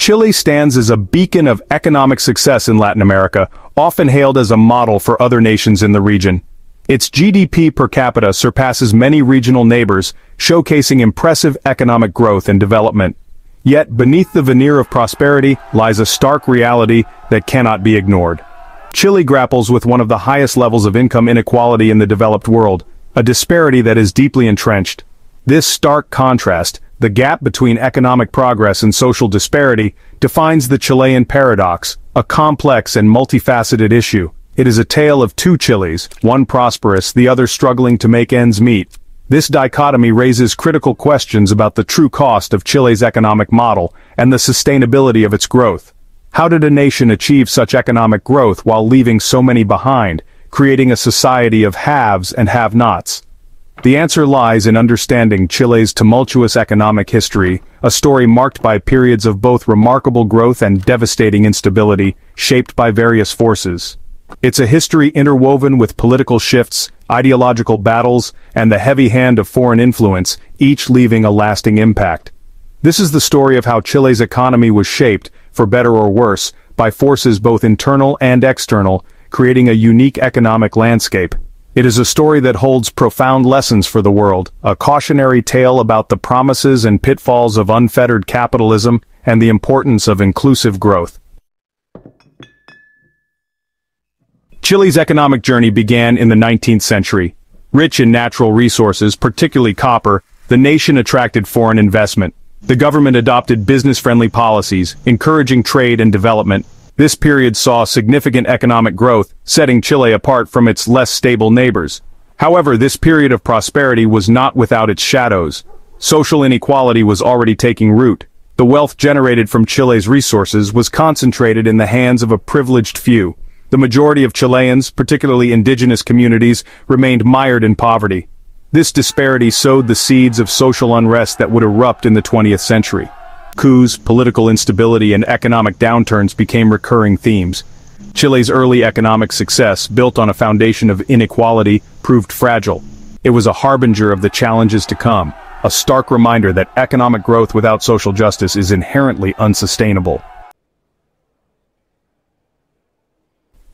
Chile stands as a beacon of economic success in Latin America, often hailed as a model for other nations in the region. Its GDP per capita surpasses many regional neighbors, showcasing impressive economic growth and development. Yet, beneath the veneer of prosperity lies a stark reality that cannot be ignored. Chile grapples with one of the highest levels of income inequality in the developed world, a disparity that is deeply entrenched. This stark contrast, the gap between economic progress and social disparity, defines the Chilean paradox, a complex and multifaceted issue. It is a tale of two Chiles, one prosperous, the other struggling to make ends meet. This dichotomy raises critical questions about the true cost of Chile's economic model and the sustainability of its growth. How did a nation achieve such economic growth while leaving so many behind, creating a society of haves and have-nots? The answer lies in understanding Chile's tumultuous economic history, a story marked by periods of both remarkable growth and devastating instability, shaped by various forces. It's a history interwoven with political shifts, ideological battles, and the heavy hand of foreign influence, each leaving a lasting impact. This is the story of how Chile's economy was shaped, for better or worse, by forces both internal and external, creating a unique economic landscape. It is a story that holds profound lessons for the world, a cautionary tale about the promises and pitfalls of unfettered capitalism and the importance of inclusive growth. Chile's economic journey began in the 19th century. Rich in natural resources, particularly copper, the nation attracted foreign investment. The government adopted business-friendly policies, encouraging trade and development. This period saw significant economic growth, setting Chile apart from its less stable neighbors. However, this period of prosperity was not without its shadows. Social inequality was already taking root. The wealth generated from Chile's resources was concentrated in the hands of a privileged few. The majority of Chileans, particularly indigenous communities, remained mired in poverty. This disparity sowed the seeds of social unrest that would erupt in the 20th century. Coups, political instability, and economic downturns became recurring themes. Chile's early economic success, built on a foundation of inequality, proved fragile. It was a harbinger of the challenges to come, a stark reminder that economic growth without social justice is inherently unsustainable.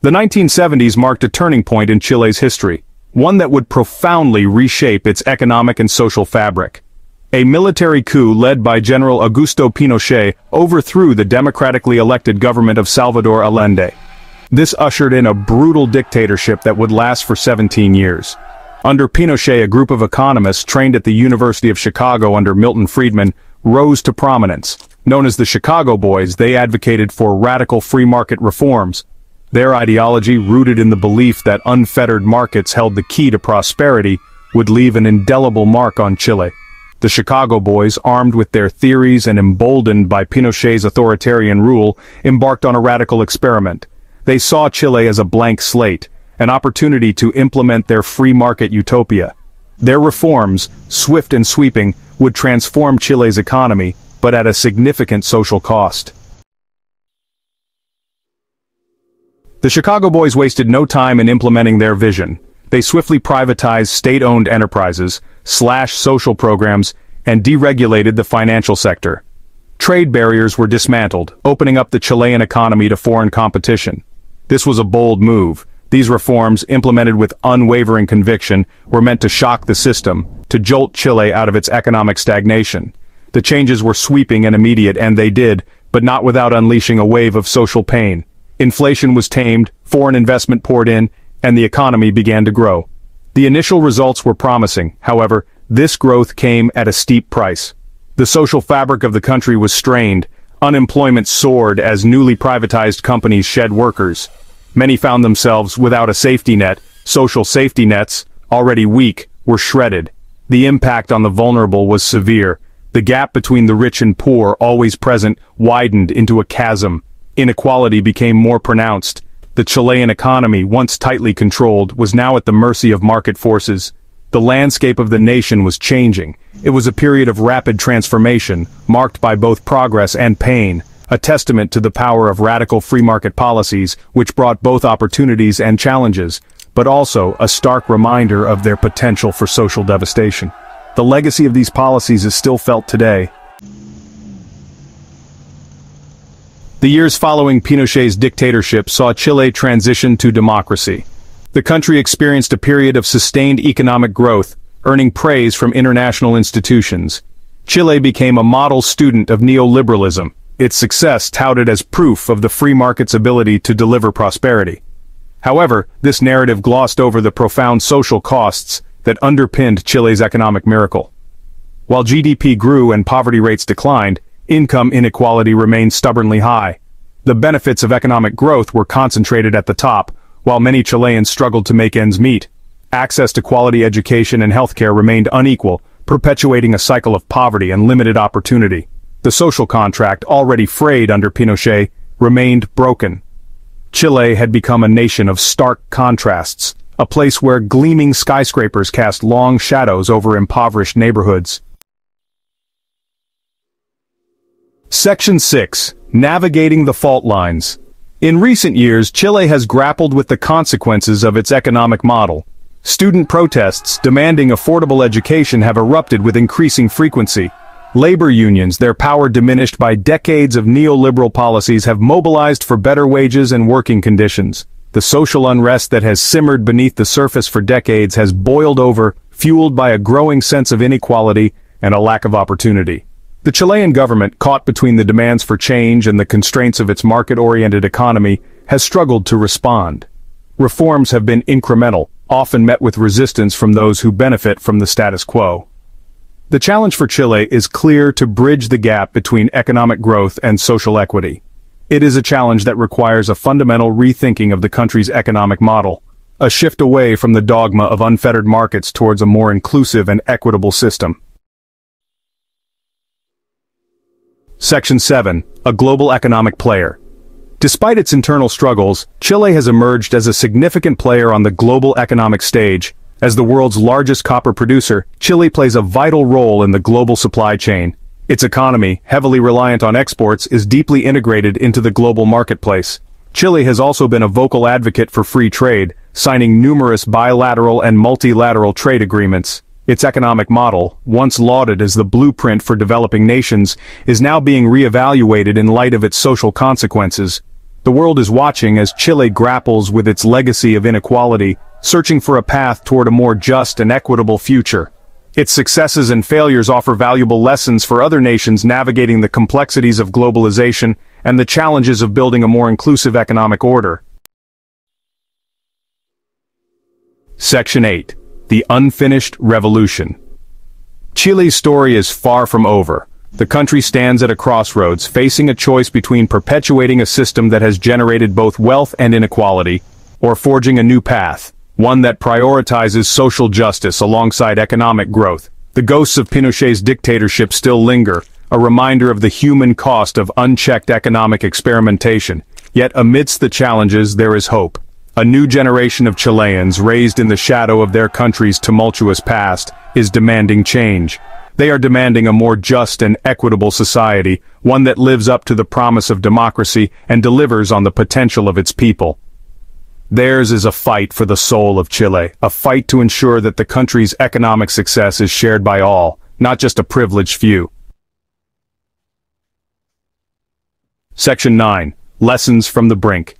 The 1970s marked a turning point in Chile's history, one that would profoundly reshape its economic and social fabric. A military coup led by General Augusto Pinochet overthrew the democratically elected government of Salvador Allende. This ushered in a brutal dictatorship that would last for 17 years. Under Pinochet, a group of economists trained at the University of Chicago under Milton Friedman rose to prominence. Known as the Chicago Boys, they advocated for radical free market reforms. Their ideology, rooted in the belief that unfettered markets held the key to prosperity, would leave an indelible mark on Chile. The Chicago Boys, armed with their theories and emboldened by Pinochet's authoritarian rule, embarked on a radical experiment. They saw Chile as a blank slate, an opportunity to implement their free market utopia. Their reforms, swift and sweeping, would transform Chile's economy, but at a significant social cost. The Chicago Boys wasted no time in implementing their vision. They swiftly privatized state-owned enterprises, slashed social programs, and deregulated the financial sector. Trade barriers were dismantled, opening up the Chilean economy to foreign competition. This was a bold move. These reforms, implemented with unwavering conviction, were meant to shock the system, to jolt Chile out of its economic stagnation. The changes were sweeping and immediate, and they did, but not without unleashing a wave of social pain. Inflation was tamed, foreign investment poured in, and the economy began to grow. The initial results were promising. However, this growth came at a steep price. The social fabric of the country was strained. Unemployment soared as newly privatized companies shed workers. Many found themselves without a safety net. Social safety nets, already weak, were shredded. The impact on the vulnerable was severe. The gap between the rich and poor, always present, widened into a chasm. Inequality became more pronounced. The Chilean economy, once tightly controlled, was now at the mercy of market forces. The landscape of the nation was changing. It was a period of rapid transformation, marked by both progress and pain, a testament to the power of radical free market policies, which brought both opportunities and challenges, but also a stark reminder of their potential for social devastation. The legacy of these policies is still felt today. The years following Pinochet's dictatorship saw Chile transition to democracy. The country experienced a period of sustained economic growth, earning praise from international institutions. Chile became a model student of neoliberalism, its success touted as proof of the free market's ability to deliver prosperity. However, this narrative glossed over the profound social costs that underpinned Chile's economic miracle. While GDP grew and poverty rates declined, income inequality remained stubbornly high. The benefits of economic growth were concentrated at the top, while many Chileans struggled to make ends meet. Access to quality education and healthcare remained unequal, perpetuating a cycle of poverty and limited opportunity. The social contract, already frayed under Pinochet, remained broken. Chile had become a nation of stark contrasts, a place where gleaming skyscrapers cast long shadows over impoverished neighborhoods. Section 6. Navigating the fault lines. In recent years, Chile has grappled with the consequences of its economic model. Student protests demanding affordable education have erupted with increasing frequency. Labor unions, their power diminished by decades of neoliberal policies, have mobilized for better wages and working conditions. The social unrest that has simmered beneath the surface for decades has boiled over, fueled by a growing sense of inequality and a lack of opportunity. The Chilean government, caught between the demands for change and the constraints of its market-oriented economy, has struggled to respond. Reforms have been incremental, often met with resistance from those who benefit from the status quo. The challenge for Chile is clear: to bridge the gap between economic growth and social equity. It is a challenge that requires a fundamental rethinking of the country's economic model, a shift away from the dogma of unfettered markets towards a more inclusive and equitable system. Section 7. A global economic player. Despite its internal struggles, Chile has emerged as a significant player on the global economic stage. As the world's largest copper producer, Chile plays a vital role in the global supply chain. Its economy, heavily reliant on exports, is deeply integrated into the global marketplace. Chile has also been a vocal advocate for free trade, signing numerous bilateral and multilateral trade agreements. Its economic model, once lauded as the blueprint for developing nations, is now being re-evaluated in light of its social consequences. The world is watching as Chile grapples with its legacy of inequality, searching for a path toward a more just and equitable future. Its successes and failures offer valuable lessons for other nations navigating the complexities of globalization and the challenges of building a more inclusive economic order. Section 8. The Unfinished Revolution. Chile's story is far from over. The country stands at a crossroads, facing a choice between perpetuating a system that has generated both wealth and inequality, or forging a new path, one that prioritizes social justice alongside economic growth. The ghosts of Pinochet's dictatorship still linger, a reminder of the human cost of unchecked economic experimentation. Yet amidst the challenges there is hope. A new generation of Chileans, raised in the shadow of their country's tumultuous past, is demanding change. They are demanding a more just and equitable society, one that lives up to the promise of democracy and delivers on the potential of its people. Theirs is a fight for the soul of Chile, a fight to ensure that the country's economic success is shared by all, not just a privileged few. Section 9. Lessons from the Brink.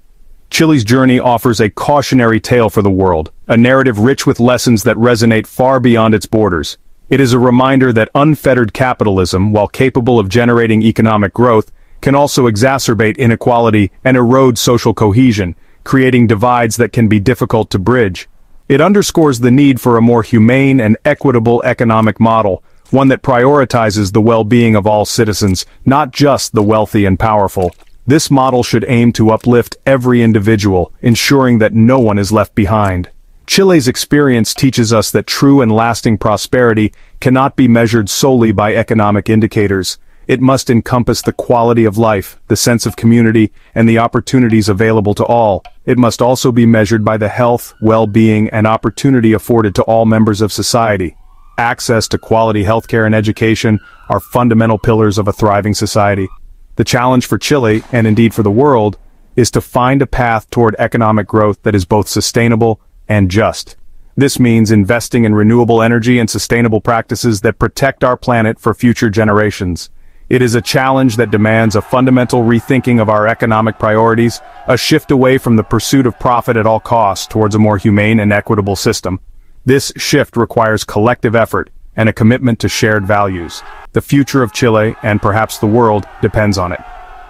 Chile's journey offers a cautionary tale for the world, a narrative rich with lessons that resonate far beyond its borders. It is a reminder that unfettered capitalism, while capable of generating economic growth, can also exacerbate inequality and erode social cohesion, creating divides that can be difficult to bridge. It underscores the need for a more humane and equitable economic model, one that prioritizes the well-being of all citizens, not just the wealthy and powerful. This model should aim to uplift every individual, ensuring that no one is left behind. Chile's experience teaches us that true and lasting prosperity cannot be measured solely by economic indicators. It must encompass the quality of life, the sense of community, and the opportunities available to all. It must also be measured by the health, well-being, and opportunity afforded to all members of society. Access to quality healthcare and education are fundamental pillars of a thriving society. The challenge for Chile, and indeed for the world, is to find a path toward economic growth that is both sustainable and just. This means investing in renewable energy and sustainable practices that protect our planet for future generations. It is a challenge that demands a fundamental rethinking of our economic priorities, a shift away from the pursuit of profit at all costs towards a more humane and equitable system. This shift requires collective effort and a commitment to shared values. The future of Chile, and perhaps the world, depends on it.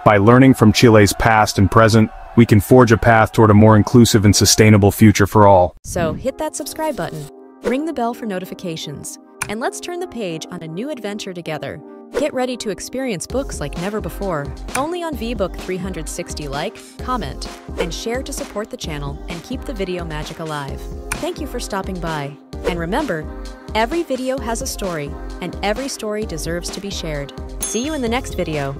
By learning from Chile's past and present, we can forge a path toward a more inclusive and sustainable future for all. So hit that subscribe button, ring the bell for notifications, and let's turn the page on a new adventure together. Get ready to experience books like never before, only on VBook 360. Like, comment, and share to support the channel and keep the video magic alive. Thank you for stopping by. And remember, every video has a story, and every story deserves to be shared. See you in the next video.